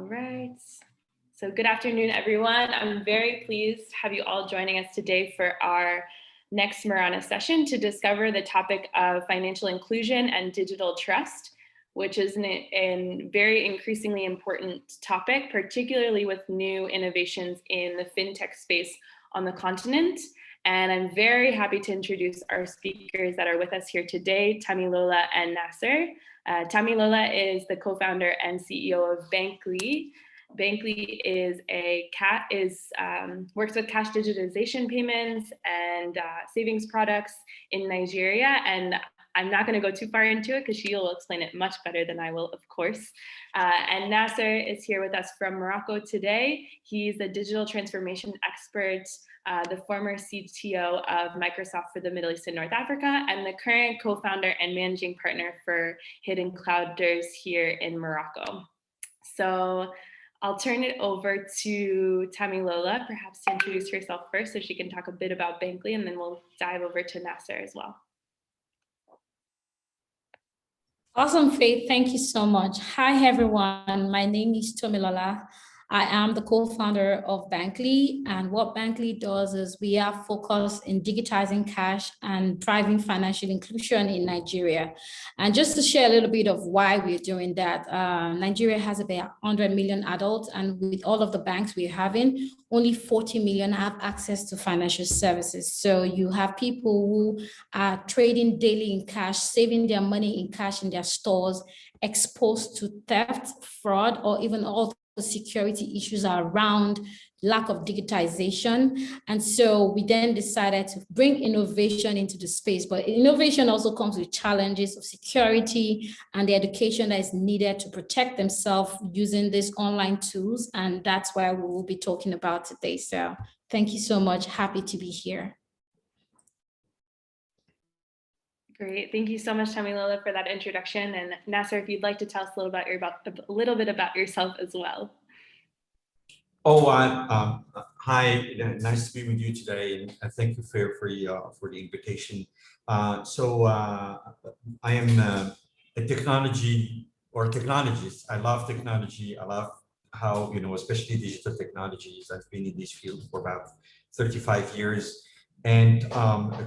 All right. So good afternoon, everyone. I'm very pleased to have you all joining us today for our next Marana session to discover the topic of financial inclusion and digital trust, which is a very increasingly important topic, particularly with new innovations in the fintech space on the continent. And I'm very happy to introduce our speakers that are with us here today, Tomilola and Nasser. Tomilola is the co-founder and CEO of Bankly. Bankly works with cash digitization payments and savings products in Nigeria. And I'm not going to go too far into it because she will explain it much better than I will, of course. And Nasser is here with us from Morocco today. He's a digital transformation expert, the former CTO of Microsoft for the Middle East and North Africa, and the current co-founder and managing partner for Hidden Clouders here in Morocco. So I'll turn it over to Tomilola, perhaps to introduce herself first so she can talk a bit about Bankly, and then we'll dive over to Nasser as well. Awesome, Faith. Thank you so much. Hi, everyone. My name is Tomilola. I am the co-founder of Bankly, and what Bankly does is we are focused in digitizing cash and driving financial inclusion in Nigeria. And just to share a little bit of why we're doing that, Nigeria has about 100 million adults, and with all of the banks we're having, only 40 million have access to financial services. So you have people who are trading daily in cash, saving their money in cash in their stores, exposed to theft, fraud, or even all the security issues around lack of digitization. And so we then decided to bring innovation into the space, but innovation also comes with challenges of security and the education that is needed to protect themselves using these online tools. And that's why we will be talking about today. So thank you so much. Happy to be here. Great. Thank you so much, Tomilola, for that introduction. And Nasser, if you'd like to tell us a little bit about yourself as well. Oh, hi. Nice to be with you today, and thank you for the invitation. I am a technologist. I love technology. I love how, especially digital technologies. I've been in this field for about 35 years. And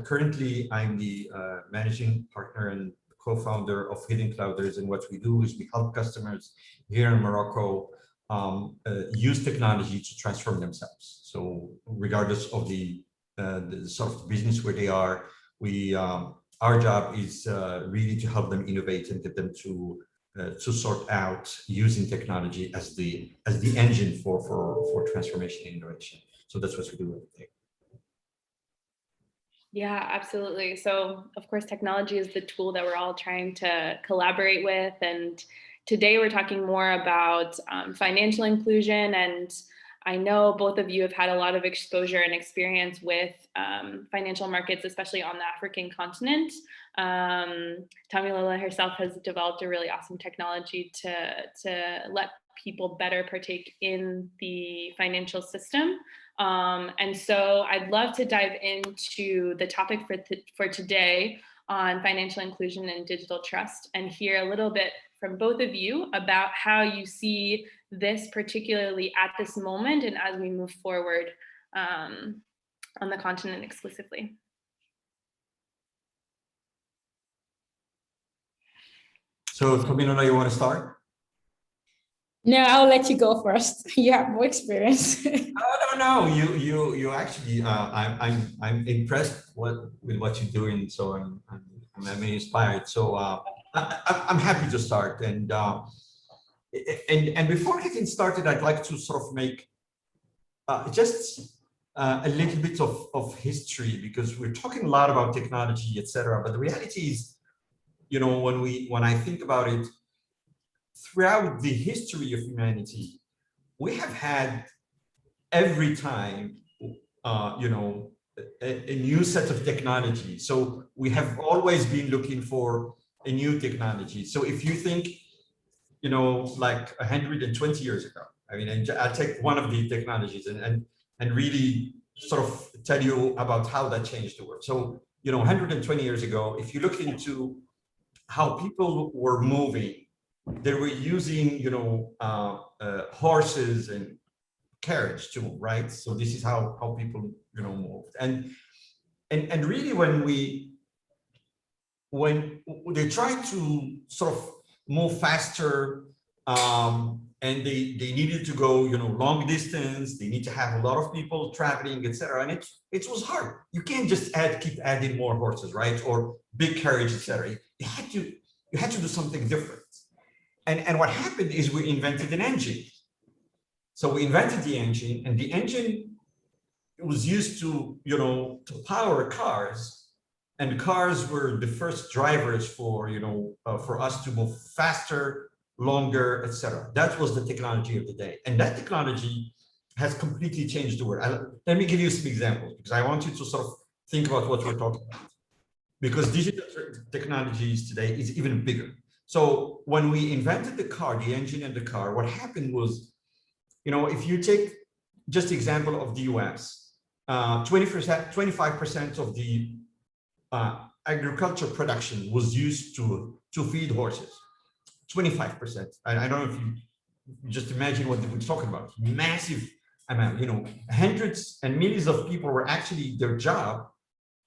currently, I'm the managing partner and co-founder of Hidden Clouders. And what we do is we help customers here in Morocco use technology to transform themselves. So regardless of the sort of business where they are, our job is really to help them innovate and get them to sort out using technology as the engine for transformation and innovation. So that's what we do every day. Yeah, absolutely. So of course, technology is the tool that we're all trying to collaborate with. And today we're talking more about financial inclusion. And I know both of you have had a lot of exposure and experience with financial markets, especially on the African continent. Tomilola herself has developed a really awesome technology to let people better partake in the financial system. And so I'd love to dive into the topic for today on financial inclusion and digital trust and hear a little bit from both of you about how you see this particularly at this moment and as we move forward on the continent exclusively. So Tomilola, you want to start? No, I'll let you go first. You have more experience. No. You actually. I'm impressed with what you're doing. So I'm inspired. So I'm happy to start. And before getting started, I'd like to sort of make just a little bit of history, because we're talking a lot about technology, etc. But the reality is, when I think about it, throughout the history of humanity, we have had every time, a new set of technology. So we have always been looking for a new technology. So if you think, like 120 years ago, I mean, I'll take one of the technologies and really sort of tell you about how that changed the world. So, 120 years ago, if you look into how people were moving they were using, horses and carriage too, right? So this is how people, moved. And really when they try to sort of move faster, and they needed to go, long distance, they need to have a lot of people traveling, etc. And it was hard. You can't just keep adding more horses, right? Or big carriage, etc. You had to do something different. And what happened is we invented an engine. So we invented the engine, and the engine was used to, to power cars. And cars were the first drivers for, for us to move faster, longer, etc. That was the technology of the day. And that technology has completely changed the world. Let me give you some examples, because I want you to sort of think about what we're talking about. Because digital technologies today is even bigger. So when we invented the car, the engine and the car, what happened was, if you take just the example of the US, 25% of the agriculture production was used to feed horses. 25%. I don't know if you just imagine what we're talking about. Massive amount. Hundreds and millions of people were actually, their job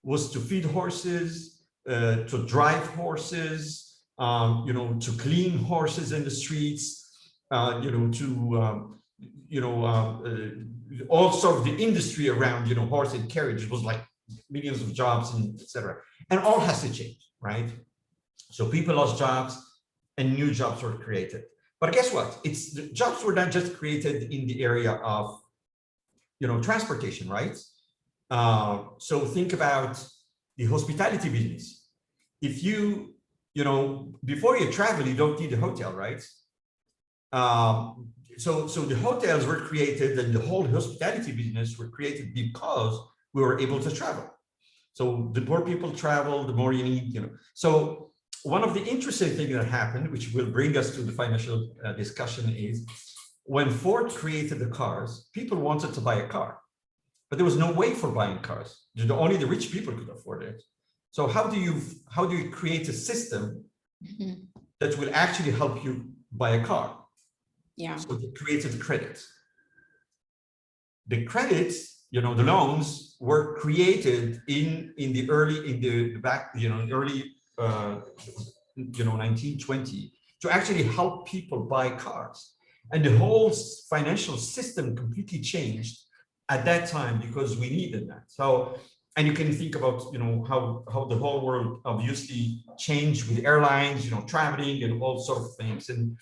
was to feed horses, to drive horses, to clean horses in the streets, also the industry around, horse and carriage was like millions of jobs and etc. And all has to change, right? So people lost jobs and new jobs were created. But guess what? The jobs were not just created in the area of, transportation, right? So think about the hospitality business. If you, before you travel, you don't need a hotel, right? So the hotels were created, and the whole hospitality business were created because we were able to travel. So the more people travel, the more you need, So one of the interesting things that happened, which will bring us to the financial discussion, is when Ford created the cars, people wanted to buy a car, but there was no way for buying cars. Only the rich people could afford it. So how do you create a system that will actually help you buy a car? Yeah. So they created credit. The credits, the loans were created in the early 1920 to actually help people buy cars. And the whole financial system completely changed at that time because we needed that. So, and you can think about, how the whole world obviously changed with airlines, traveling and all sorts of things. And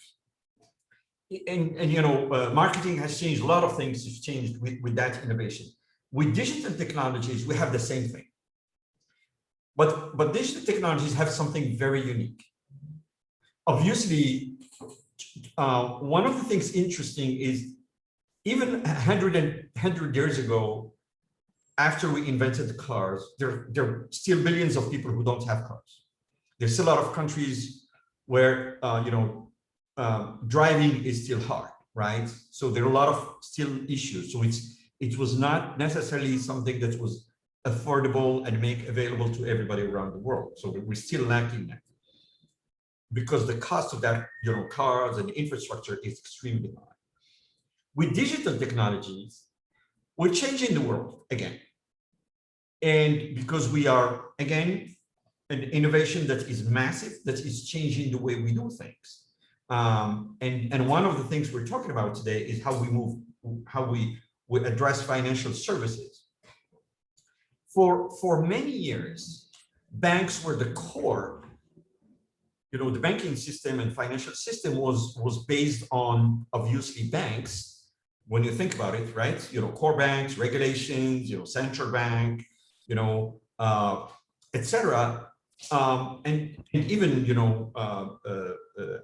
marketing has changed. A lot of things have changed with that innovation. With digital technologies, we have the same thing. But digital technologies have something very unique. Obviously, one of the things interesting is even 100 years ago, after we invented the cars, there are still billions of people who don't have cars. There's still a lot of countries where, driving is still hard, right? So there are a lot of still issues. So it was not necessarily something that was affordable and make available to everybody around the world. So we're still lacking that because the cost of that, cars and infrastructure is extremely high. With digital technologies, we're changing the world again. And because we are, again, an innovation that is massive, that is changing the way we do things. And one of the things we're talking about today is how we address financial services. For many years, banks were the core. The banking system and financial system was based on, obviously, banks. When you think about it, right? Core banks, regulations, central bank, etc. And even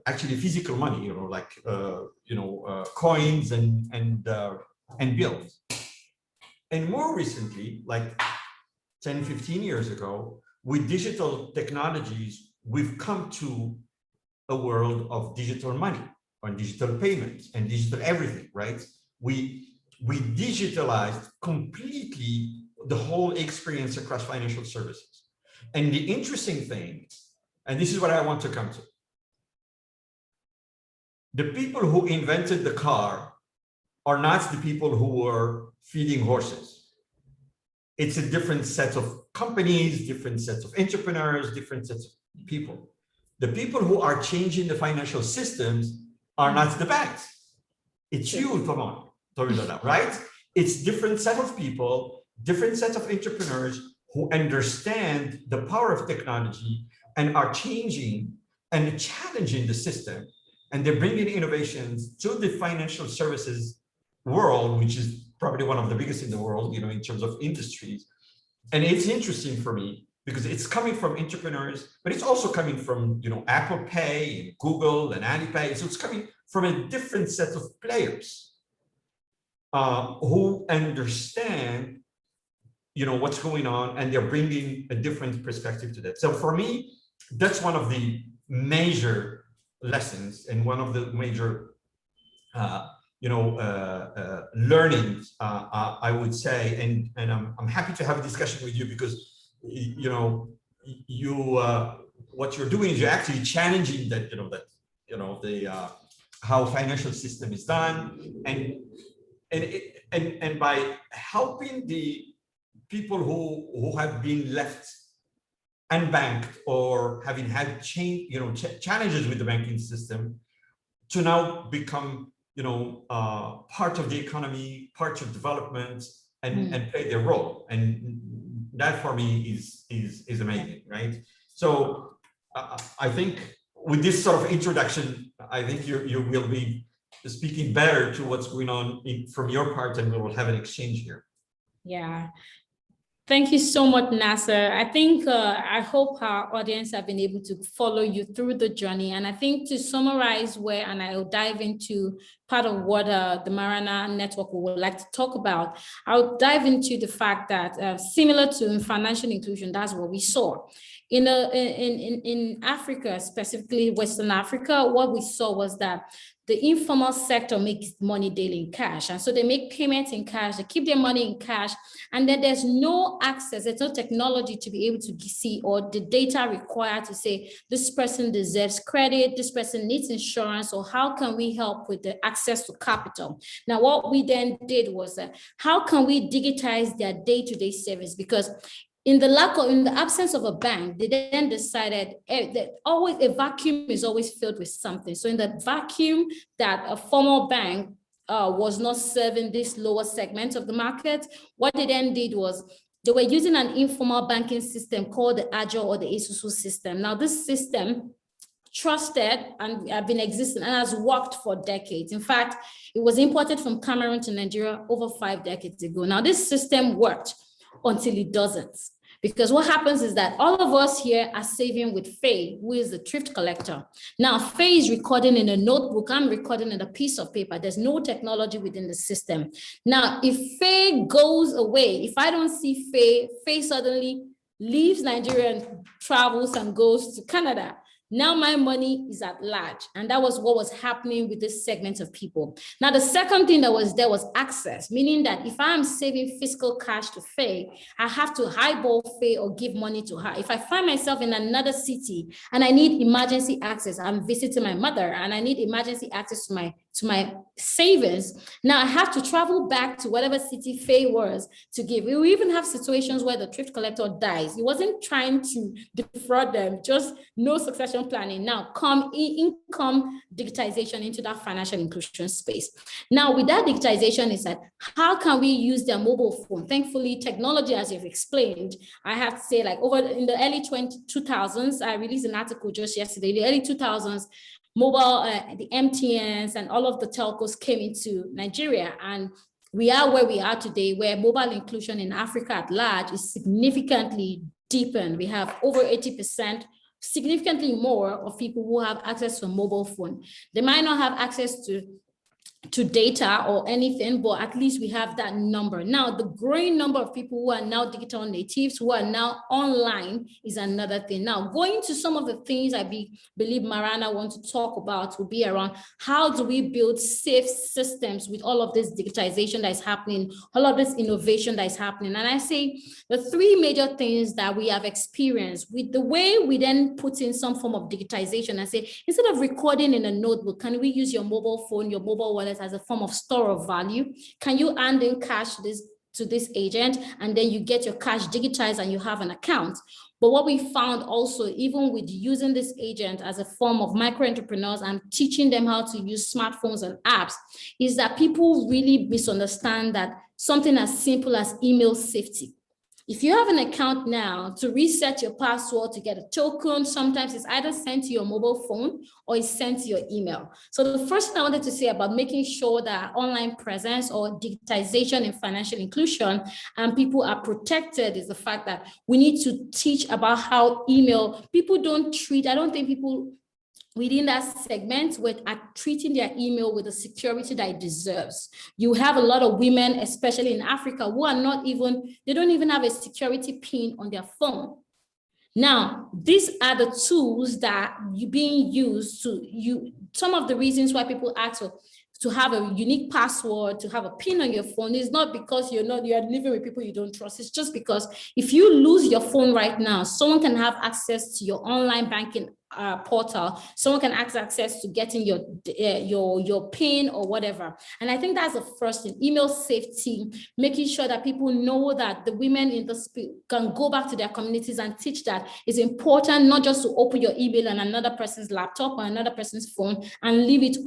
actually physical money, like coins and bills. And more recently, like 10, 15 years ago, with digital technologies, we've come to a world of digital money and digital payments and digital everything, right? We digitalized completely the whole experience across financial services. And the interesting thing, and this is what I want to come to, the people who invented the car are not the people who were feeding horses. It's a different set of companies, different sets of entrepreneurs, different sets of people. The people who are changing the financial systems are not the banks. It's you, Tomilola, right? It's different set of people, different set of entrepreneurs who understand the power of technology and are changing and challenging the system. And they're bringing innovations to the financial services world, which is probably one of the biggest in the world, you know, in terms of industries. And it's interesting for me because it's coming from entrepreneurs, but it's also coming from, you know, Apple Pay and Google and Alipay. So it's coming from a different set of players who understand, you know, what's going on, and they're bringing a different perspective to that. So for me, that's one of the major lessons and one of the major learnings, I would say, and I'm happy to have a discussion with you because, you know, what you're doing is you're actually challenging that, how financial system is done, and by helping the people who have been left unbanked or having had challenges with the banking system to now become, part of the economy, part of development, and play their role. And that for me is amazing, right? So I think with this sort of introduction, I think you will be speaking better to what's going on from your part, and we will have an exchange here. Yeah. Thank you so much, Nasser. I think, I hope our audience have been able to follow you through the journey. And I think to summarize and I'll dive into part of what the Marana network would like to talk about, I'll dive into the fact that similar to financial inclusion, that's what we saw. In Africa, specifically Western Africa, what we saw was that the informal sector makes money daily in cash. And so they make payments in cash, they keep their money in cash, and then there's no access, there's no technology to be able to see, or the data required to say, this person deserves credit, this person needs insurance, or how can we help with the access to capital? Now, what we then did was, how can we digitize their day-to-day service? Because in the absence of a bank, they then decided that always a vacuum is always filled with something. So in the vacuum that a formal bank was not serving this lower segment of the market, what they then did was they were using an informal banking system called the Agile or the ASUSU system. Now this system trusted and have been existing and has worked for decades. In fact, it was imported from Cameroon to Nigeria over 5 decades ago. Now this system worked until it doesn't. Because what happens is that all of us here are saving with Faye, who is the thrift collector. Now, Faye is recording in a notebook. I'm recording in a piece of paper. There's no technology within the system. Now, if Faye goes away, if I don't see Faye, Faye suddenly leaves Nigeria and travels and goes to Canada. Now my money is at large. And that was what was happening with this segment of people. Now, the second thing that was there was access, meaning that if I'm saving fiscal cash to Faye, I have to highball Faye or give money to her. If I find myself in another city and I need emergency access, I'm visiting my mother and I need emergency access to my savings. Now I have to travel back to whatever city Faye was to give. We even have situations where the thrift collector dies. He wasn't trying to defraud them, just no succession planning. Now income digitization into that financial inclusion space. Now with that digitization is that how can we use their mobile phone? Thankfully, technology, as you've explained, I have to say, like over in the early 2000s, I released an article just yesterday, in the early 2000s, mobile, the MTNs and all of the telcos came into Nigeria, and we are where we are today, where mobile inclusion in Africa at large is significantly deepened. We have over 80%, significantly more of people who have access to a mobile phone. They might not have access to to data or anything, but at least we have that number. Now, the growing number of people who are now digital natives, who are now online, is another thing. Now, going to some of the things I believe Marana wants to talk about will be around how do we build safe systems with all of this digitization that is happening, all of this innovation that is happening. And I say the three major things that we have experienced with the way we then put in some form of digitization and say, instead of recording in a notebook, can we use your mobile phone, your mobile wallet as a form of store of value? Can you hand in cash to this agent, and then you get your cash digitized and you have an account? But what we found also, even with using this agent as a form of micro entrepreneurs and teaching them how to use smartphones and apps, is that people really misunderstand that something as simple as email safety. If you have an account now, to reset your password, to get a token, sometimes it's either sent to your mobile phone or it's sent to your email. So the first thing I wanted to say about making sure that online presence or digitization and financial inclusion and people are protected is the fact that we need to teach about how email, people don't treat, I don't think people within that segment are treating their email with the security that it deserves. You have a lot of women, especially in Africa, who are they don't even have a security pin on their phone. Now, these are the tools that are being used some of the reasons why people ask to have a unique password, to have a pin on your phone is not because you're living with people you don't trust. It's just because if you lose your phone right now, someone can have access to your online banking portal. Someone can have access to getting your PIN or whatever. And I think that's the first thing. Email safety, making sure that people know that the women in the space can go back to their communities and teach that it's important not just to open your email on another person's laptop or another person's phone and leave it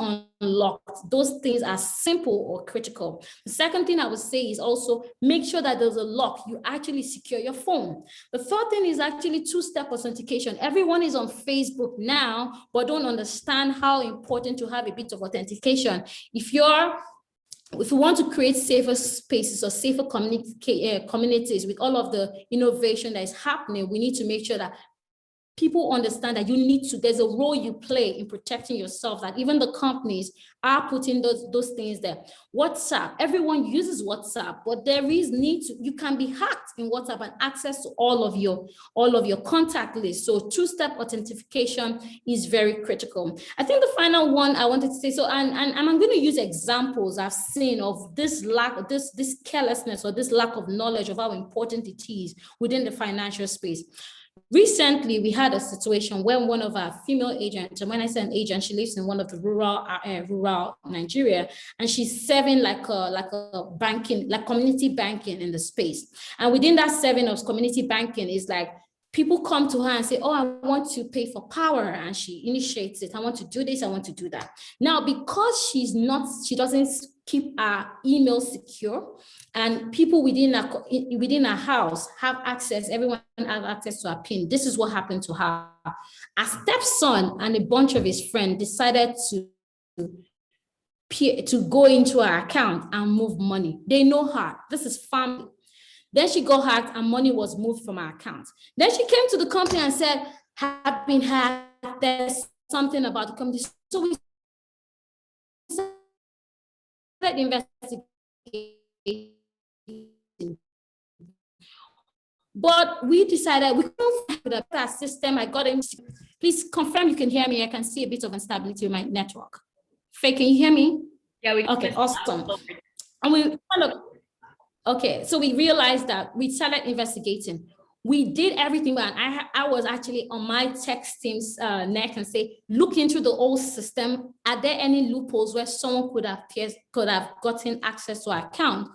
unlocked. Those things are simple or critical. The second thing I would say is also make sure that there's a lock. You actually secure your phone. The third thing is actually two-step authentication. Everyone is on Facebook now, but don't understand how important to have a bit of authentication. If you want to create safer spaces or safer communities with all of the innovation that is happening, we need to make sure that people understand that there's a role you play in protecting yourself, that even the companies are putting those things there. WhatsApp, everyone uses WhatsApp, but there is you can be hacked in WhatsApp and access to all of your contact list. So two-step authentication is very critical. I think the final one I wanted to say, and I'm going to use examples I've seen of this lack, this carelessness or this lack of knowledge of how important it is within the financial space. Recently, we had a situation where one of our female agents, and when I say an agent, she lives in one of the rural Nigeria, and she's serving like a banking, like community banking in the space. And within that serving of community banking is like, people come to her and say, oh, I want to pay for power. And she initiates it. I want to do this. I want to do that. Now, because she doesn't keep our email secure, and people within our house have access, everyone has access to our PIN. This is what happened to her. Our stepson and a bunch of his friends decided to go into her account and move money. They know her. This is family. Then she got hacked and money was moved from her account. Then she came to the company and said, have been hacked, there's something about the company. So we started investigating. But we decided we couldn't with that system. I got him. Please confirm you can hear me. I can see a bit of instability with my network. Faye, can you hear me? Yeah, we can. Okay, awesome. And we kind of, okay, so we realized that we started investigating. We did everything, but I was actually on my tech team's neck and say, look into the old system. Are there any loopholes where someone could have gotten access to our account?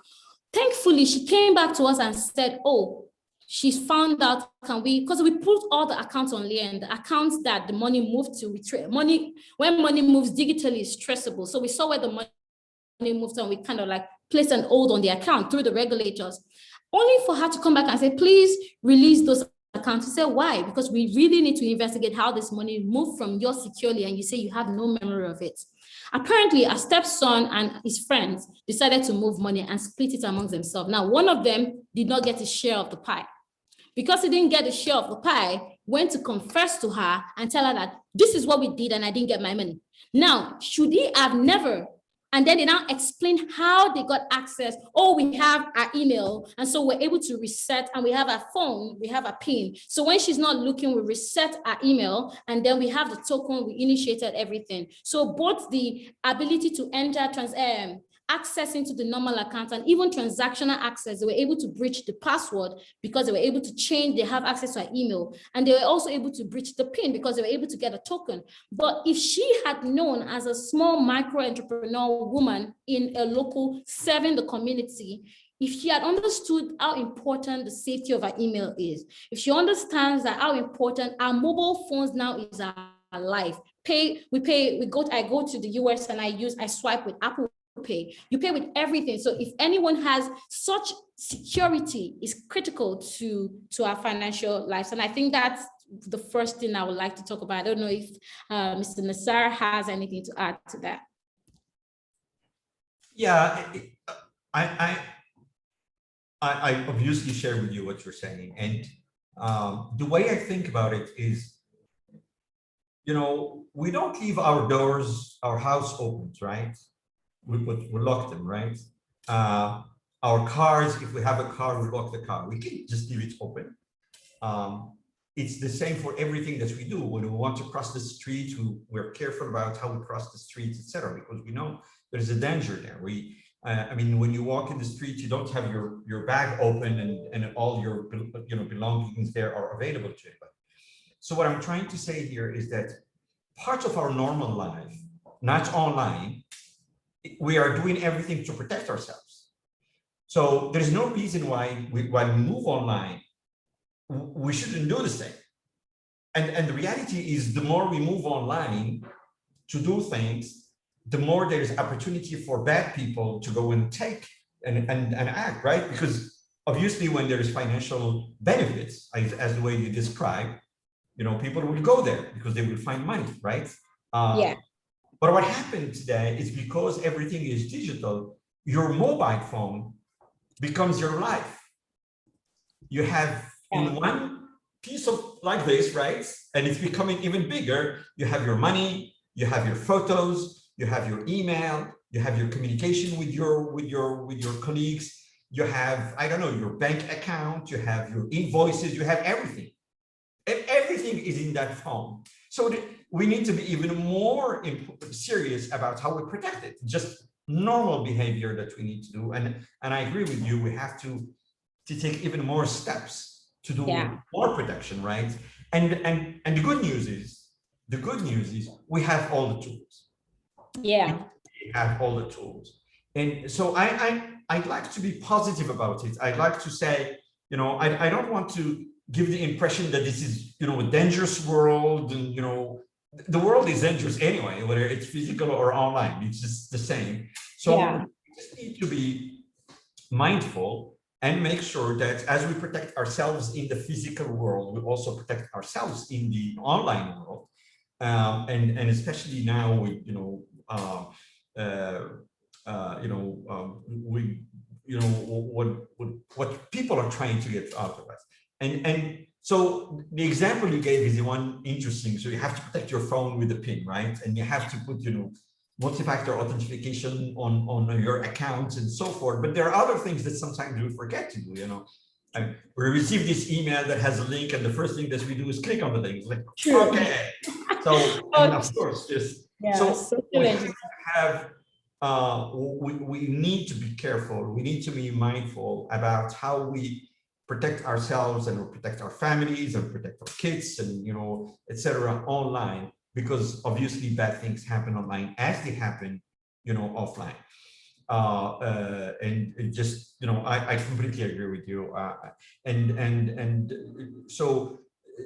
Thankfully, she came back to us and said, oh, she's found out, because we put all the accounts on there, and the accounts that the money moved to, when money moves digitally is traceable. So we saw where the money moved and we kind of like placed an hold on the account through the regulators, only for her to come back and say, please release those accounts. She said, why? Because we really need to investigate how this money moved from yours securely, and you say you have no memory of it. Apparently, our stepson and his friends decided to move money and split it amongst themselves. Now, one of them did not get his share of the pie. Because he didn't get a share of the pie, went to confess to her and tell her that this is what we did and I didn't get my money. Now, should he have never And then they now explain how they got access. Oh, we have our email. And so we're able to reset, and we have our phone, we have a PIN. So when she's not looking, we reset our email, and then we have the token, we initiated everything. So both the ability to enter access into the normal account and even transactional access, they were able to breach the password because they were able to change, they have access to our email, and they were also able to breach the PIN because they were able to get a token. But if she had known, as a small micro entrepreneur woman in a local serving the community, if she had understood how important the safety of our email is, if she understands that how important our mobile phones now is our life, I go to the US and I swipe with Apple Pay. You pay with everything. So if anyone has such security, is critical to our financial lives. And I think that's the first thing I would like to talk about. I don't know if Mr. Nasser has anything to add to that. Yeah, I obviously share with you what you're saying. And the way I think about it is, you know, we don't leave our doors, our house open, right? We lock them, right? Our cars, if we have a car, we lock the car. We can't just leave it open. It's the same for everything that we do. When we want to cross the street, we're careful about how we cross the street, etc., because we know there's a danger there. I mean, when you walk in the street, you don't have your bag open and all your belongings there are available to you. So what I'm trying to say here is that part of our normal life, not online, we are doing everything to protect ourselves. So there's no reason why we move online, we shouldn't do the same. And the reality is, the more we move online to do things, the more there's opportunity for bad people to go and take and act, right? Because obviously when there's financial benefits, as the way you describe, you know, people will go there because they will find money, right? Yeah. But what happened today is, because everything is digital, your mobile phone becomes your life. You have in one piece of like this, right? And it's becoming even bigger. You have your money, you have your photos, you have your email, you have your communication with your colleagues, you have, I don't know, your bank account, you have your invoices, you have everything. And everything is in that phone. So we need to be even more serious about how we protect it. Just normal behavior that we need to do. And I agree with you, we have to take even more steps to do more protection, right? And the good news is we have all the tools. Yeah. We have all the tools. And so I'd like to be positive about it. I'd like to say, you know, I don't want to give the impression that this is, you know, a dangerous world, and, you know, the world is dangerous anyway, whether it's physical or online, it's just the same. So we just need to be mindful and make sure that as we protect ourselves in the physical world, we also protect ourselves in the online world. And especially now with, you know, what people are trying to get out of us. And so the example you gave is the one interesting. So you have to protect your phone with a PIN, right? And you have to put, you know, multi-factor authentication on your accounts and so forth. But there are other things that sometimes we forget to do, you know. And we receive this email that has a link, and the first thing that we do is click on the link. It's like, okay. So, and of course, just we need to be careful. We need to be mindful about how we protect ourselves and protect our families and protect our kids and, you know, etc. online, because obviously bad things happen online as they happen, you know, offline. And it just, you know, I completely agree with you. And so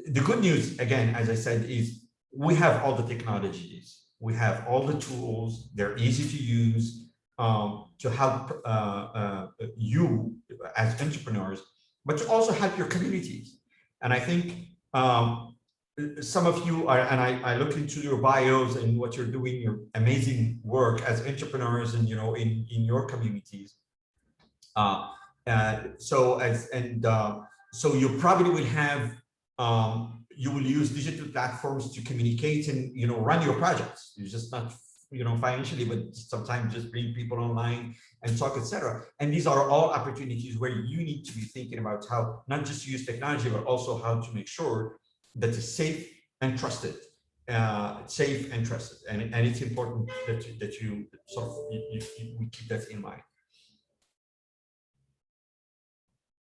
the good news, again, as I said, is we have all the technologies, we have all the tools, they're easy to use to help you as entrepreneurs, but to also help your communities. And I think some of you are, and I look into your bios and what you're doing, your amazing work as entrepreneurs and, you know, in your communities. So you probably will have, you will use digital platforms to communicate and, you know, run your projects. You're just not financially, but sometimes just bring people online and talk, etc. And these are all opportunities where you need to be thinking about how not just to use technology, but also how to make sure that it's safe and trusted. And it's important that you sort of we keep that in mind.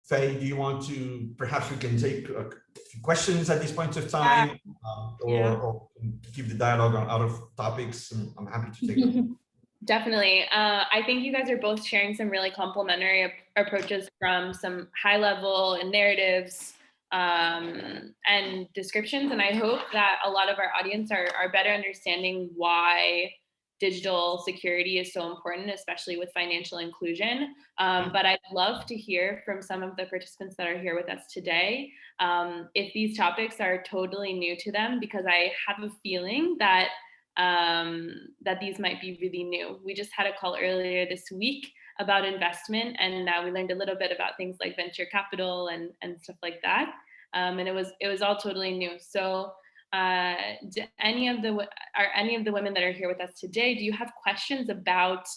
Faye, do you want to, perhaps we can take a few questions at this point of time, or keep the dialogue on other topics? I'm happy to take them. Definitely. I think you guys are both sharing some really complementary approaches from some high level and narratives and descriptions. And I hope that a lot of our audience are better understanding why digital security is so important, especially with financial inclusion. But I'd love to hear from some of the participants that are here with us today, if these topics are totally new to them, because I have a feeling that that these might be really new. We just had a call earlier this week about investment, and we learned a little bit about things like venture capital and stuff like that. And it was all totally new. So are any of the women that are here with us today, do you have questions about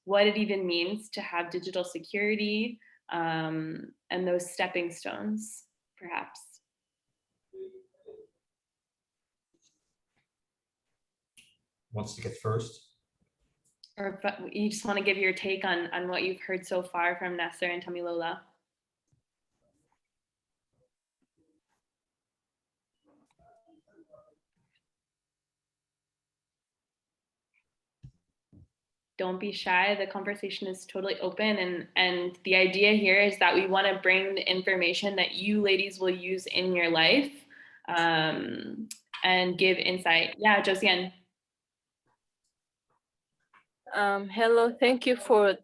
what it even means to have digital security and those stepping stones, perhaps? Wants to get first? Or you just want to give your take on what you've heard so far from Nasser and Tomilola? Don't be shy. The conversation is totally open. And the idea here is that we want to bring the information that you ladies will use in your life and give insight. Yeah, Josiane. Hello, thank you for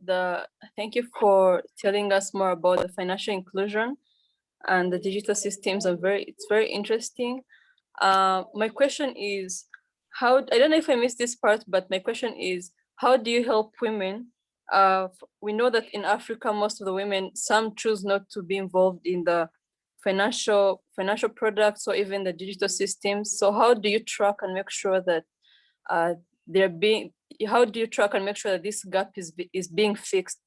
telling us more about the financial inclusion and the digital systems. It's very interesting. My question is, I don't know if I missed this part, but my question is, how do you help women? We know that in Africa, most of the women, some choose not to be involved in the financial products or even the digital systems. So how do you track and make sure that how do you track and make sure that this gap is being fixed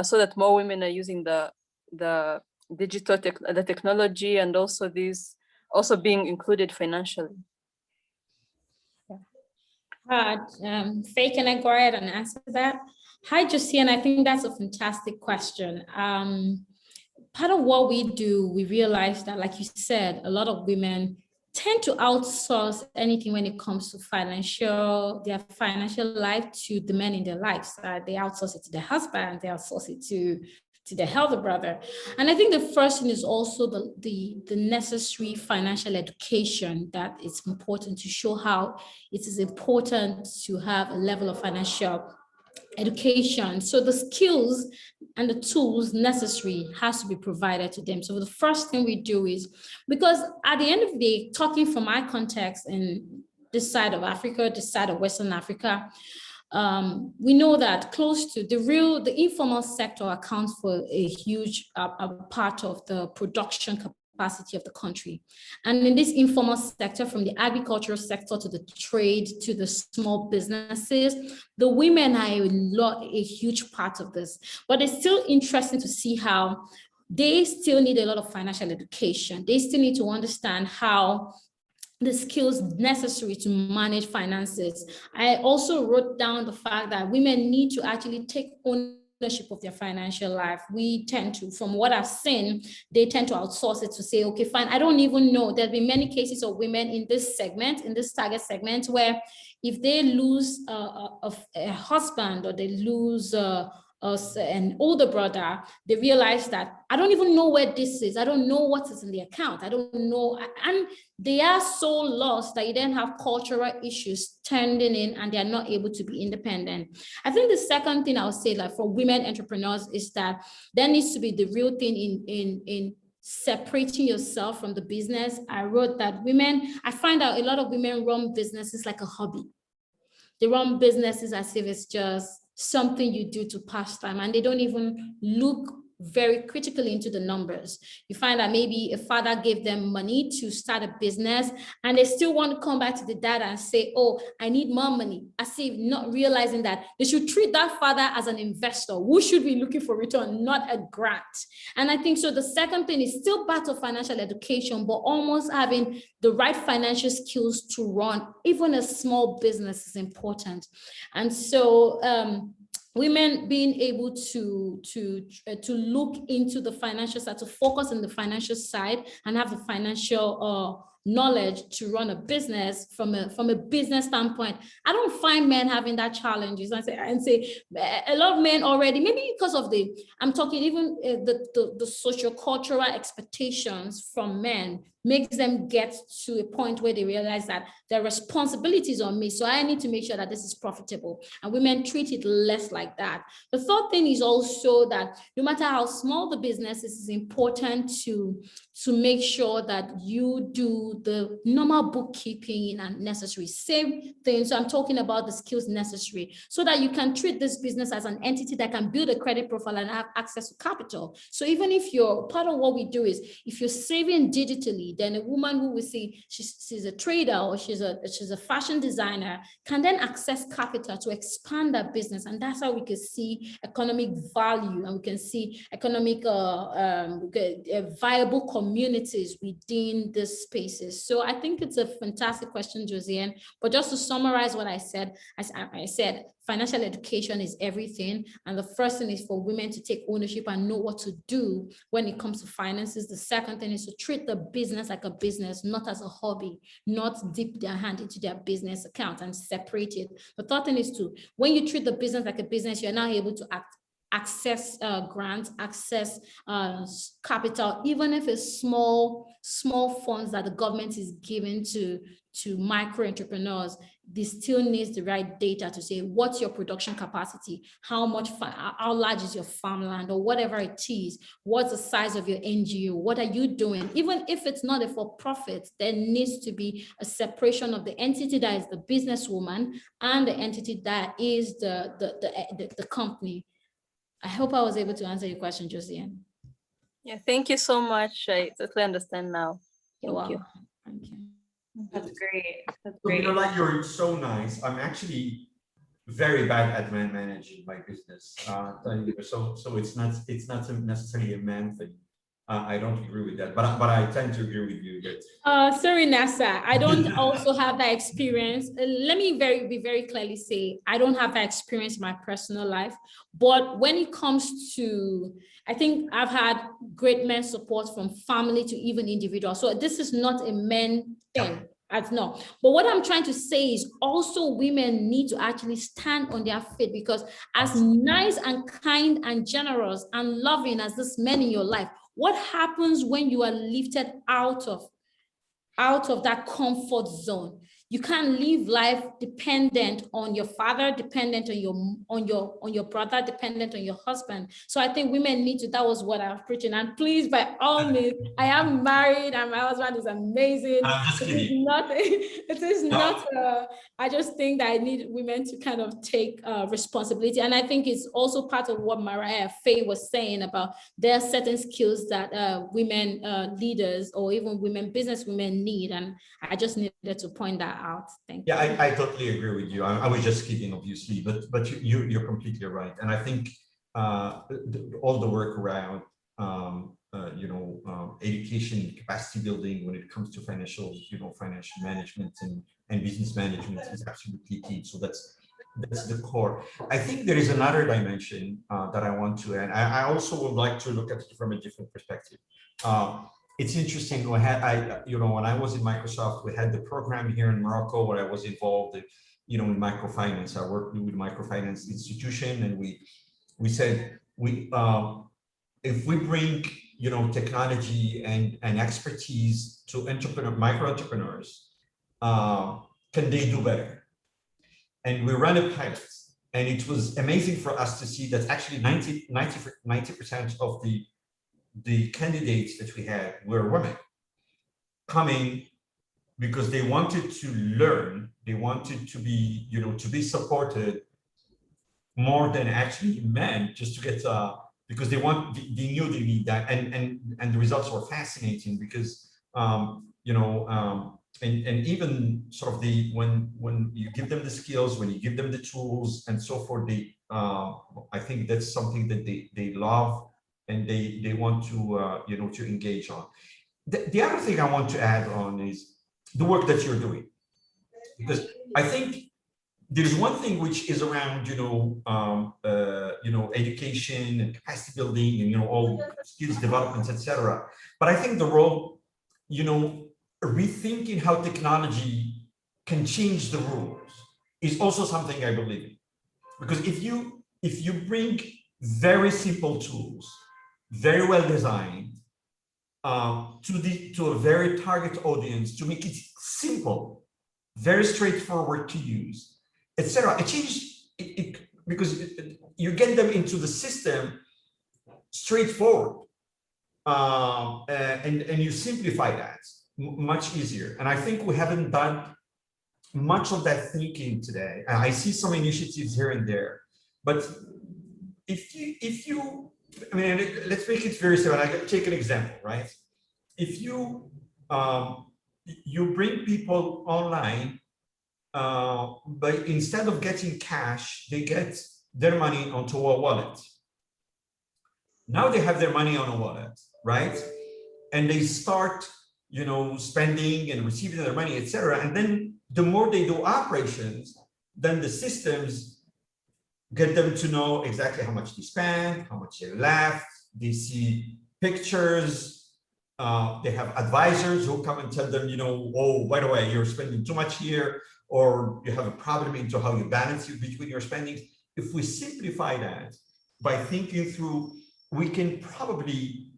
so that more women are using the digital technology, and also being included financially? Faye, can I go ahead and answer that? Hi, Josiane, I think that's a fantastic question. Part of what we do, we realize that, like you said, a lot of women tend to outsource anything when it comes to their financial life to the men in their lives. They outsource it to their husband, they outsource it to their elder brother. And I think the first thing is also the necessary financial education that is important to show how it is important to have a level of financial education. So the skills and the tools necessary has to be provided to them. So the first thing we do is, because at the end of the day, talking from my context in this side of Africa, this side of Western Africa, we know that close to the informal sector accounts for a huge part of the production capacity of the country. And in this informal sector, from the agricultural sector to the trade to the small businesses, the women are a huge part of this. But it's still interesting to see how they still need a lot of financial education. They still need to understand how the skills necessary to manage finances. I also wrote down the fact that women need to actually take ownership of their financial life. We tend to, from what I've seen, they tend to outsource it to say, okay, fine, I don't even know. There'll be many cases of women in this segment, in this target segment, where if they lose a husband or they lose an older brother, they realize that I don't even know where this is. I don't know what is in the account. I don't know. And they are so lost that you then have cultural issues turning in and they're not able to be independent. I think the second thing I would say, like for women entrepreneurs, is that there needs to be the real thing in separating yourself from the business. I wrote that I find out a lot of women run businesses like a hobby. They run businesses as if it's just something you do to pass time, and they don't even look very critically into the numbers. You find that maybe a father gave them money to start a business and they still want to come back to the dad and say, oh, I need more money, as if not realizing that they should treat that father as an investor who should be looking for return, not a grant. And I think so the second thing is still part of financial education, but almost having the right financial skills to run even a small business is important. And so women being able to look into the financial side, to focus on the financial side and have the financial knowledge to run a business from a business standpoint. I don't find men having that challenges. And say a lot of men already, maybe because of I'm talking even the sociocultural expectations from men makes them get to a point where they realize that their responsibilities on me. So I need to make sure that this is profitable, and women treat it less like that. The third thing is also that no matter how small the business is, it's important to make sure that you do the normal bookkeeping and necessary same thing. So I'm talking about the skills necessary so that you can treat this business as an entity that can build a credit profile and have access to capital. So even if you're part of what we do is if you're saving digitally, then a woman who we see she's a trader or she's a fashion designer can then access capital to expand that business, and that's how we can see economic value and we can see economic viable communities within these spaces. So I think it's a fantastic question, Josiane. But just to summarize what I said, I said financial education is everything. And the first thing is for women to take ownership and know what to do when it comes to finances. The second thing is to treat the business like a business, not as a hobby, not dip their hand into their business account and separate it. The third thing is to, when you treat the business like a business, you're now able to access grants, access capital, even if it's small funds that the government is giving to micro entrepreneurs. This still needs the right data to say what's your production capacity, how large is your farmland or whatever it is, what's the size of your NGO, what are you doing? Even if it's not a for-profit, there needs to be a separation of the entity that is the businesswoman and the entity that is the company. I hope I was able to answer your question, Josiane. Yeah, thank you so much. I totally understand now. Thank you. Thank you. That's great. That's great. Tomilola, you're so nice. I'm actually very bad at managing my business. So it's not necessarily a man thing. I don't agree with that, but I tend to agree with you that. Sorry, Nasser, I don't also have that experience. Let me be very clearly say, I don't have that experience in my personal life. But when it comes to, I think I've had great men support from family to even individuals. So this is not a men thing. No, but what I'm trying to say is also women need to actually stand on their feet, because as nice and kind and generous and loving as this men in your life, what happens when you are lifted out of that comfort zone? You can't live life dependent on your father, dependent on your brother, dependent on your husband. So I think women need to, that was what I was preaching. And please, by all means, I am married and my husband is amazing. I'm just kidding. It is not, I just think that I need women to kind of take responsibility. And I think it's also part of what Mariah Faye was saying about there are certain skills that women leaders or even women business women need. And I just needed to point that out. Thank you. Yeah, I totally agree with you. I was just kidding, obviously, but you're completely right. And I think all the work around education, capacity building when it comes to financial management and business management is absolutely key. So that's the core. I think there is another dimension that I want to add. I also would like to look at it from a different perspective. It's interesting. When I was in Microsoft, we had the program here in Morocco where I was involved in microfinance. I worked with microfinance institution, and we said if we bring technology and expertise to micro entrepreneurs, can they do better? And we ran a pilot, and it was amazing for us to see that actually 90% of the candidates that we had were women coming because they wanted to learn, they wanted to be supported more than actually men, just to get because they knew they need that, and the results were fascinating because and even sort of when you give them the skills, when you give them the tools and so forth, I think that's something that they love and they want to to engage on. The other thing I want to add on is the work that you're doing, because I think there's one thing which is around education and capacity building and all skills development, etc. But I think the role, rethinking how technology can change the rules is also something I believe in. Because if you bring very simple tools, very well designed, to a very target audience, to make it simple, very straightforward to use, etc. It changes it because you get them into the system straightforward, and you simplify that much easier. And I think we haven't done much of that thinking today. I see some initiatives here and there, but if you I mean, let's make it very simple. I can take an example, right? If you bring people online, but instead of getting cash, they get their money onto a wallet. Now they have their money on a wallet, right? And they start, spending and receiving their money, etc. And then the more they do operations, then the systems get them to know exactly how much they spend, how much they left. They see pictures. They have advisors who come and tell them, oh, by the way, you're spending too much here, or you have a problem into how you balance between your spendings. If we simplify that by thinking through, we can probably,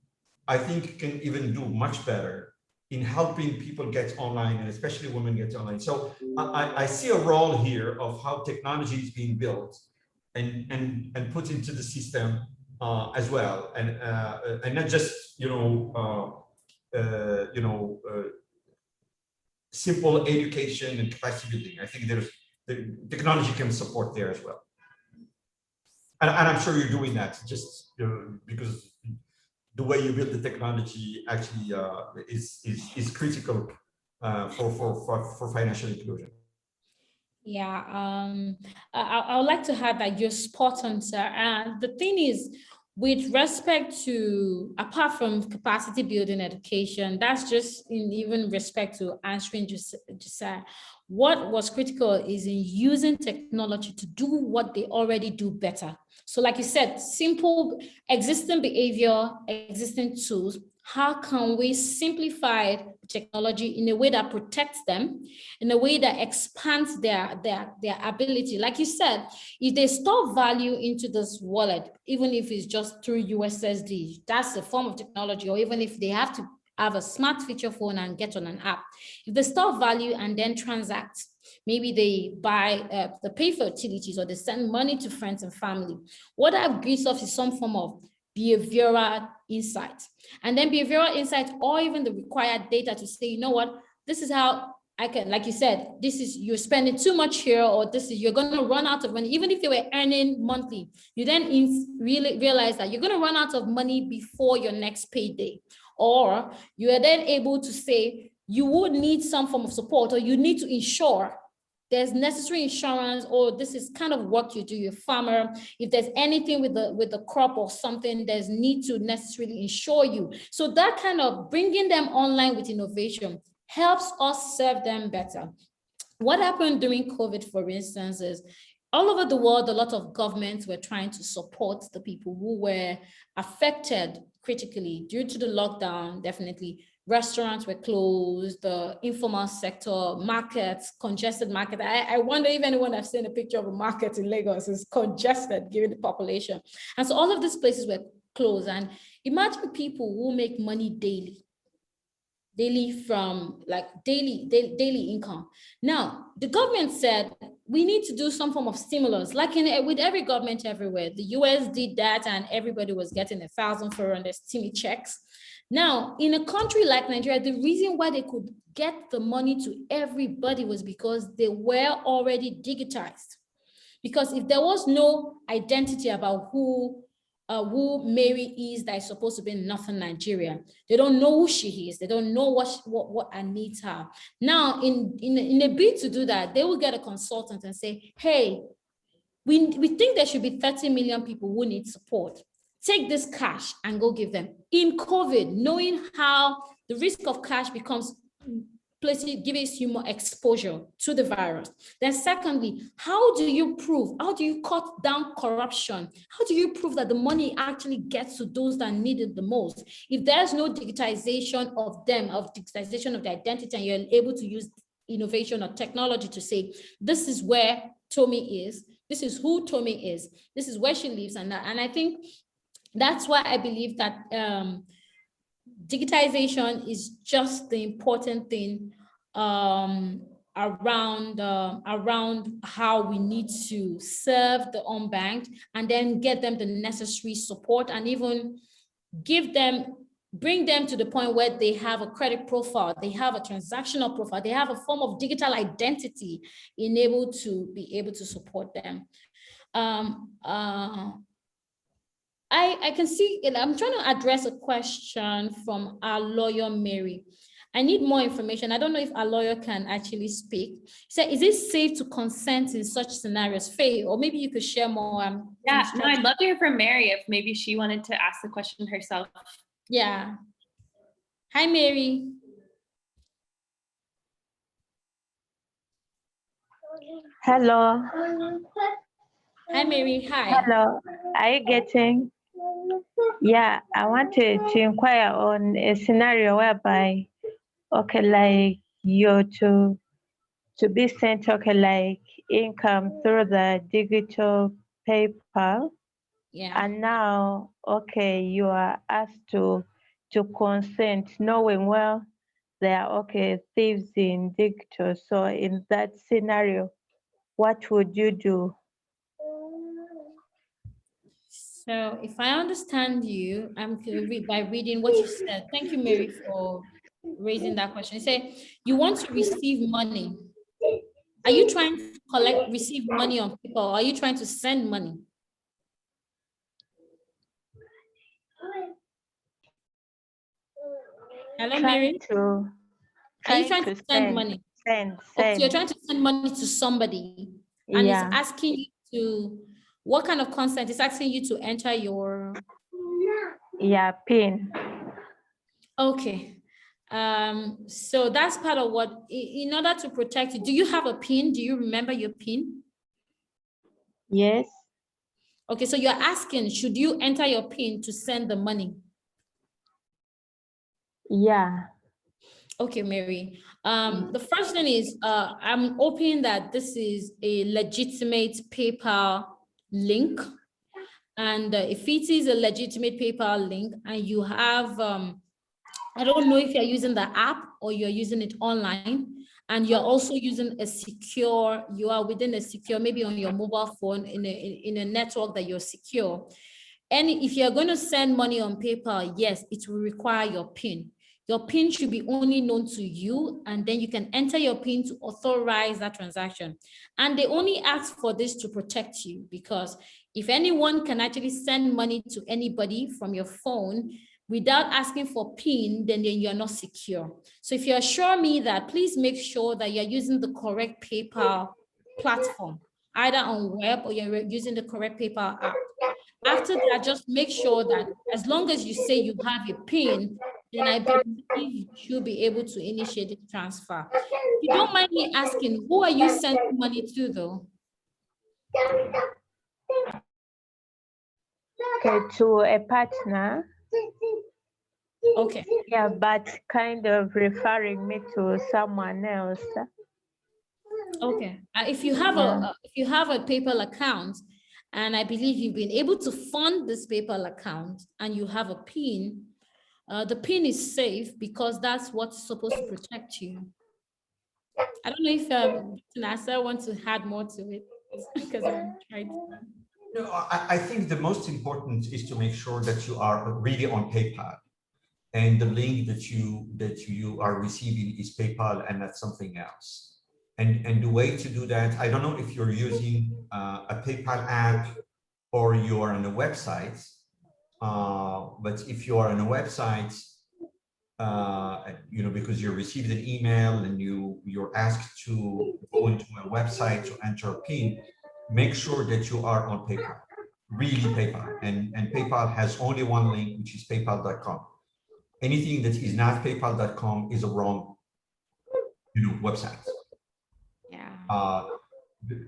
I think, can even do much better in helping people get online, and especially women get online. So I see a role here of how technology is being built and put into the system as well, and not just simple education and capacity building. I think the technology can support there as well, and I'm sure you're doing that just because the way you build the technology actually is critical for financial inclusion. Yeah, I would like to add that you're spot on, sir. And the thing is, with respect to, apart from capacity building education, that's just in even respect to answering Giselle, what was critical is in using technology to do what they already do better. So like you said, simple existing behavior, existing tools, how can we simplify technology in a way that protects them, in a way that expands their ability? Like you said, if they store value into this wallet, even if it's just through USSD, that's a form of technology, or even if they have to have a smart feature phone and get on an app. If they store value and then transact, maybe they buy, they pay for utilities, or they send money to friends and family, what that gives us is some form of behavioral insight. And then behavioral insight, or even the required data to say, you know what, this is how I can, like you said, this is, you're spending too much here, or this is, you're going to run out of money. Even if you were earning monthly, you then really realize that you're going to run out of money before your next payday. Or you are then able to say, you would need some form of support, or you need to ensure there's necessary insurance, or this is kind of what you do, you're a farmer. If there's anything with the crop or something, there's need to necessarily insure you. So that kind of bringing them online with innovation helps us serve them better. What happened during COVID, for instance, is all over the world, a lot of governments were trying to support the people who were affected critically due to the lockdown. Definitely, restaurants were closed, the informal sector, markets, congested market. I wonder if anyone has seen a picture of a market in Lagos. Is congested given the population. And so all of these places were closed. And imagine people who make money daily from like daily income. Now, the government said, we need to do some form of stimulus, like with every government everywhere. The US did that, and everybody was getting 1,400 stimmy checks. Now, in a country like Nigeria, the reason why they could get the money to everybody was because they were already digitized. Because if there was no identity about who who Mary is that is supposed to be in Northern Nigeria. They don't know who she is. They don't know what her needs are. Now, in a bid to do that, they will get a consultant and say, hey, we think there should be 30 million people who need support. Take this cash and go give them. In COVID, knowing how the risk of cash becomes gives you more exposure to the virus. Then secondly, how do you cut down corruption? How do you prove that the money actually gets to those that need it the most? If there's no digitization of digitization of the identity, and you're able to use innovation or technology to say, this is where Tomi is, this is who Tomi is, this is where she lives, and I think that's why I believe that digitization is just the important thing around how we need to serve the unbanked, and then get them the necessary support, and even bring them to the point where they have a credit profile, they have a transactional profile, they have a form of digital identity enabled to be able to support them. I can see, I'm trying to address a question from our lawyer, Mary. I need more information. I don't know if our lawyer can actually speak. So is it safe to consent in such scenarios? Faye, or maybe you could share more. Yeah, no, I'd love to hear from Mary if maybe she wanted to ask the question herself. Yeah. Hi, Mary. Hello. Hi, Mary. Hi. Hello. Are you getting? Yeah, I wanted to inquire on a scenario whereby, okay, like you're to be sent, okay, like income through the digital PayPal. Yeah. And now, okay, you are asked to consent, knowing well there are, okay, thieves in digital. So in that scenario, what would you do? So if I understand you, I'm going to read by reading what you said. Thank you, Mary, for raising that question. You say you want to receive money. Are you trying to receive money on people, or are you trying to send money? Hello, Mary. Are you trying to send money? Send. Okay, you're trying to send money to somebody, and it's asking you to, what kind of consent? It's asking you to enter your PIN. Okay. So that's part of what, in order to protect you, do you have a PIN? Do you remember your PIN? Yes. Okay, so you're asking, should you enter your PIN to send the money? Yeah. Okay, Mary. The first thing is, I'm hoping that this is a legitimate PayPal link. And if it is a legitimate PayPal link and you have, I don't know if you're using the app or you're using it online, and you're also using you are within a secure, maybe on your mobile phone in a network that you're secure. And if you're going to send money on PayPal, yes, it will require your PIN. Your PIN should be only known to you, and then you can enter your PIN to authorize that transaction. And they only ask for this to protect you, because if anyone can actually send money to anybody from your phone without asking for PIN, then you're not secure. So if you assure me that, please make sure that you're using the correct PayPal platform, either on web or you're using the correct PayPal app. After that, just make sure that as long as you say you have a PIN, then I believe you should be able to initiate the transfer. If you don't mind me asking, who are you sending money to though? Okay, to a partner. Okay. Yeah, but kind of referring me to someone else. Okay. If you have a PayPal account, and I believe you've been able to fund this PayPal account, and you have a PIN, the PIN is safe because that's what's supposed to protect you. I don't know if Nasser wants to add more to it, because I'm trying to. No, I think the most important is to make sure that you are really on PayPal, and the link that you are receiving is PayPal and not something else. And the way to do that, I don't know if you're using a PayPal app or you're on a website, But if you are on a website, because you received an email and you're asked to go into a website to enter a PIN, make sure that you are on PayPal, really PayPal. And PayPal has only one link, which is paypal.com. Anything that is not paypal.com is a wrong, website. Yeah.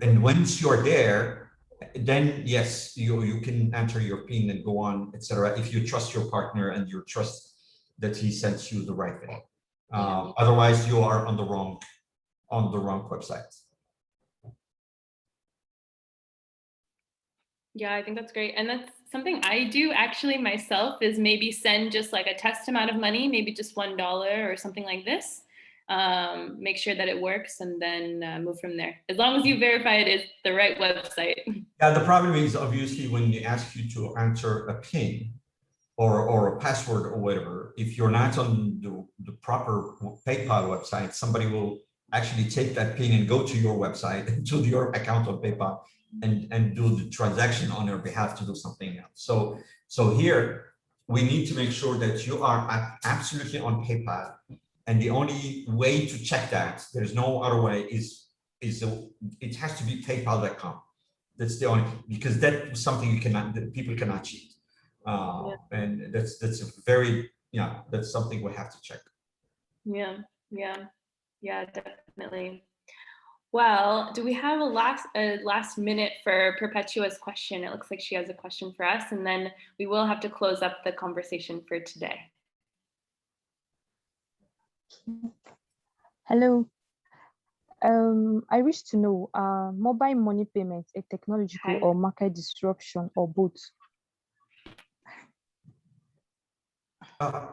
And once you're there, then yes, you can enter your PIN and go on, etc. If you trust your partner and you trust that he sends you the right thing. Otherwise, you are on the wrong website. Yeah, I think that's great. And that's something I do actually myself, is maybe send just like a test amount of money, maybe just $1 or something like this. Make sure that it works and then move from there. As long as you verify it is the right website. Yeah, the problem is obviously when they ask you to enter a PIN or a password or whatever, if you're not on the proper PayPal website, somebody will actually take that PIN and go to your website, to your account on PayPal, and do the transaction on your behalf to do something else. So here we need to make sure that you are absolutely on PayPal, and the only way to check that, there's no other way, it has to be paypal.com. That's the only, because that's something that people cannot cheat. And that's a very, that's something we have to check. Yeah, definitely. Well, do we have a last minute for Perpetua's question? It looks like she has a question for us, and then we will have to close up the conversation for today. Hello. I wish to know, mobile money payments a technological or market disruption, or both?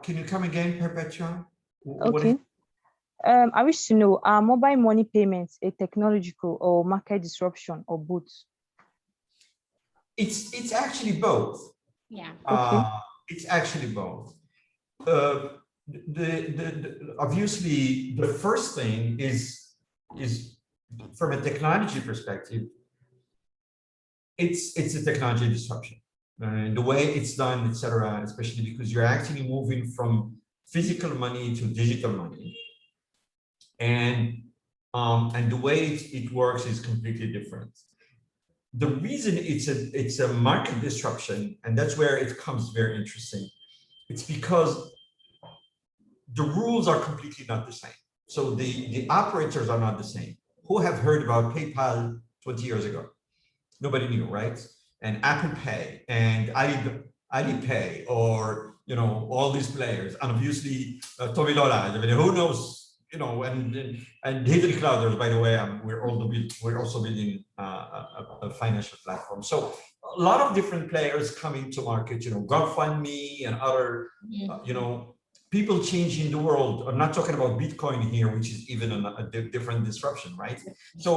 Can you come again, Perpetua? Okay. I wish to know, are mobile money payments a technological or market disruption, or both? It's actually both. Yeah. Okay. It's actually both. Obviously the first thing is from a technology perspective, it's a technology disruption. And the way it's done, etc., especially because you're actually moving from physical money to digital money, and the way it works is completely different. The reason it's a market disruption, and that's where it becomes very interesting, it's because the rules are completely not the same. So the operators are not the same. Who have heard about PayPal 20 years ago? Nobody knew, right? And Apple Pay and Alipay, or all these players, and obviously Tomilola. I mean, who knows? And Hidden Clouders, by the way, we're also building a financial platform. So a lot of different players coming to market. GoFundMe and other, people changing the world. I'm not talking about Bitcoin here, which is even a different disruption, right? So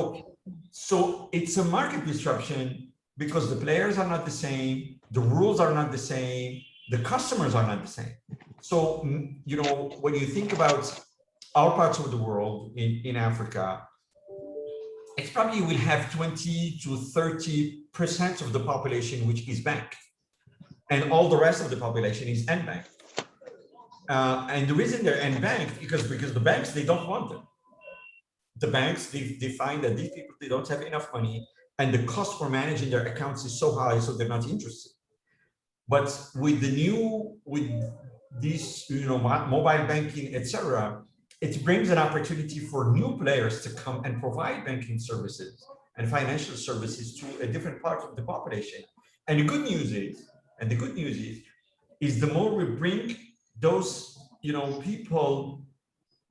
it's a market disruption because the players are not the same, the rules are not the same, the customers are not the same. So, when you think about our parts of the world in Africa, it's probably will have 20 to 30% of the population which is banked, and all the rest of the population is unbanked. And the reason they're unbanked because the banks, they don't want them. The banks, they find that these people, they don't have enough money, and the cost for managing their accounts is so high, so they're not interested. But with these, mobile banking, etc., it brings an opportunity for new players to come and provide banking services and financial services to a different part of the population. And the good news is the more we bring those, people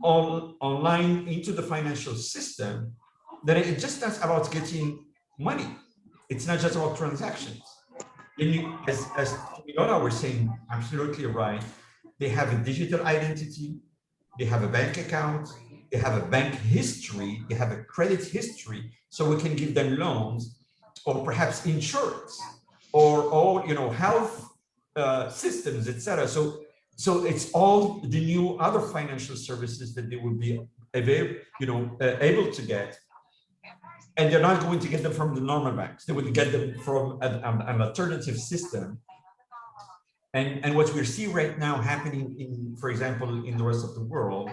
online into the financial system, then it's just not about getting money. It's not just about transactions. As Tomilola was saying, absolutely right. They have a digital identity, they have a bank account, they have a bank history, they have a credit history, so we can give them loans, or perhaps insurance, or health systems, etc. So it's all the new other financial services that they will be able to get, and they're not going to get them from the normal banks. They will get them from an alternative system And what we see right now happening in, for example, in the rest of the world,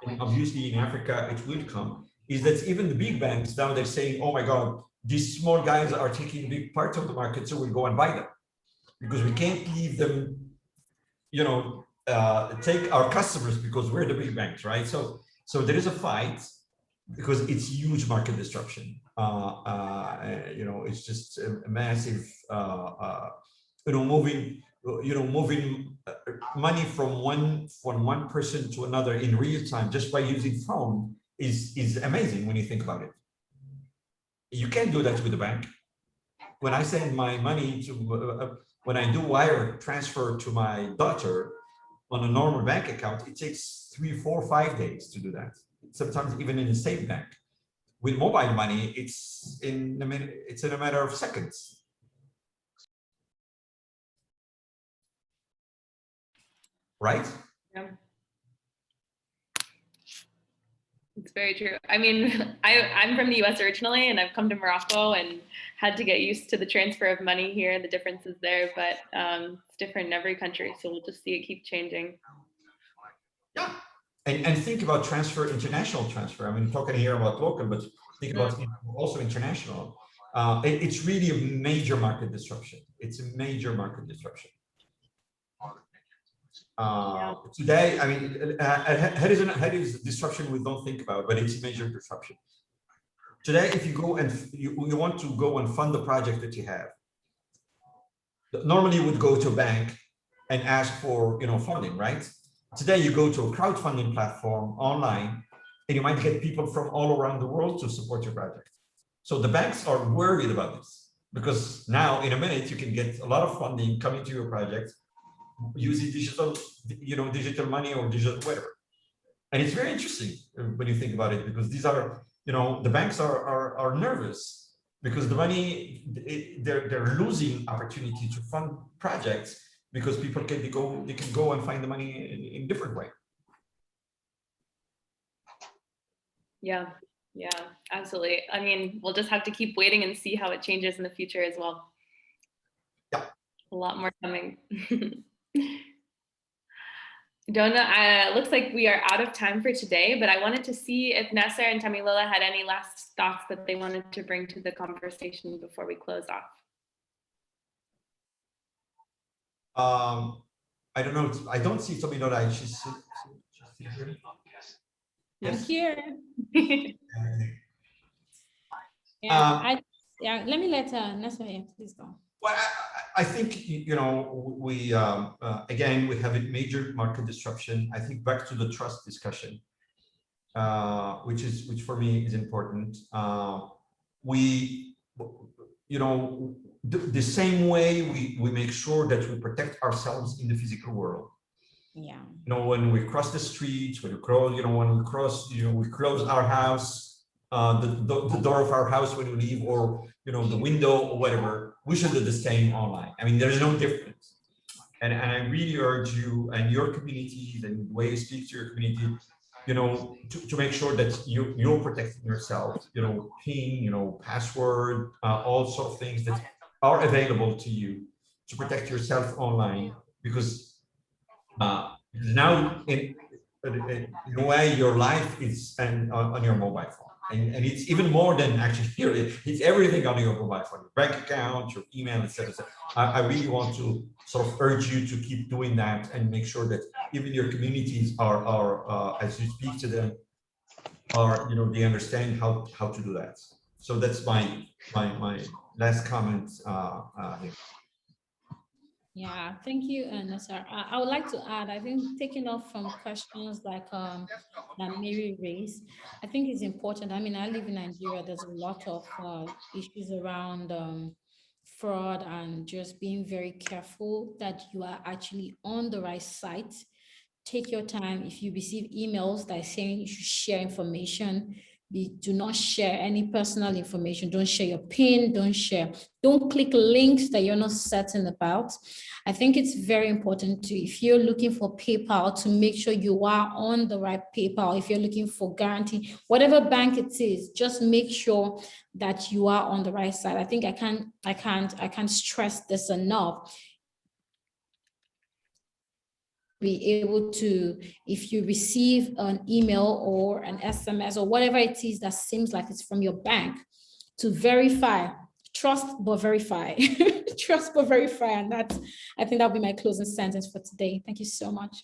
and obviously in Africa, it will come, is that even the big banks now they're saying, oh my God, these small guys are taking a big part of the market, so we'll go and buy them because we can't leave them, you know, take our customers because we're the big banks, right? So there is a fight because it's huge market disruption. You know, it's just a massive, you know, moving money from one person to another in real time just by using phone is amazing when you think about it. You can't do that with a bank. When I send my money to, when I do wire transfer to my daughter on a normal bank account, it takes 3, 4, 5 days to do that. Sometimes even in the same bank. With mobile money, it's in a minute, it's in a matter of seconds. Right? Yeah. It's very true. I mean, I'm from the US originally, and I've come to Morocco and had to get used to the transfer of money here, the differences there, but it's different in every country. So we'll just see it keep changing. Yeah. And think about transfer, international transfer. I mean, talking here about local, but think about also international. It's really a major market disruption. It's a major market disruption. Today, I mean, head is disruption we don't think about, but it's a major disruption. Today, if you go and you want to go and fund the project that you have, normally you would go to a bank and ask for, you know, funding, right? Today, you go to a crowdfunding platform online, and you might get people from all around the world to support your project. So the banks are worried about this because now in a minute, you can get a lot of funding coming to your project using digital, you know, digital money or digital whatever. And it's very interesting when you think about it, because these are, you know, the banks are nervous because the money, they're losing opportunity to fund projects because people can go and find the money in different way. Yeah, absolutely. I mean, we'll just have to keep waiting and see how it changes in the future as well. Yeah. A lot more coming. Donna, looks like we are out of time for today, but I wanted to see if Nasser and Tomilola had any last thoughts that they wanted to bring to the conversation before we close off. I don't know. I don't see Tomilola. She's here. I'm here. Let me let Nasser in, please go. Well, I think, you know, we again, we have a major market disruption. I think back to the trust discussion, which for me is important. We, you know, the same way we make sure that we protect ourselves in the physical world. Yeah. You know, when we cross the streets, when we cross, you know, we close our house, the door of our house when we leave, or, you know, the window or whatever, we should do the same online. I mean, there's no difference. And I really urge you and your communities and the way you speak to your community, you know, to make sure that you're protecting yourself, you know, PIN, you know, password, all sort of things that are available to you to protect yourself online, because now in a way your life is on your mobile phone. And it's even more than actually here. It's everything on your mobile phone, your bank account, your email, etc. I really want to sort of urge you to keep doing that and make sure that even your communities are as you speak to them, you know, they understand how to do that. So that's my last comment here. Yeah, thank you, Nasser. I would like to add, I think taking off from questions like that Mary raised, I think it's important. I mean, I live in Nigeria. There's a lot of issues around fraud and just being very careful that you are actually on the right site. Take your time. If you receive emails that are saying you should share information, do not share any personal information. Don't share your PIN, don't click links that you're not certain about. I think it's very important to, if you're looking for PayPal, to make sure you are on the right PayPal. If you're looking for guarantee, whatever bank it is, just make sure that you are on the right side. I think I can't stress this enough. be able to, if you receive an email or an SMS or whatever it is that seems like it's from your bank, to verify, trust but verify, trust but verify. And I think that'll be my closing sentence for today. Thank you so much.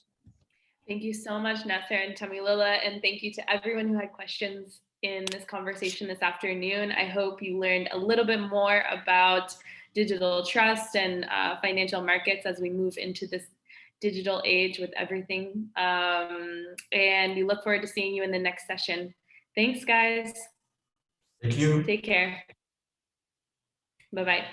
Thank you so much, Nasser and Tomilola, and thank you to everyone who had questions in this conversation this afternoon. I hope you learned a little bit more about digital trust and financial markets as we move into this digital age with everything. And we look forward to seeing you in the next session. Thanks, guys. Thank you. Take care. Bye-bye.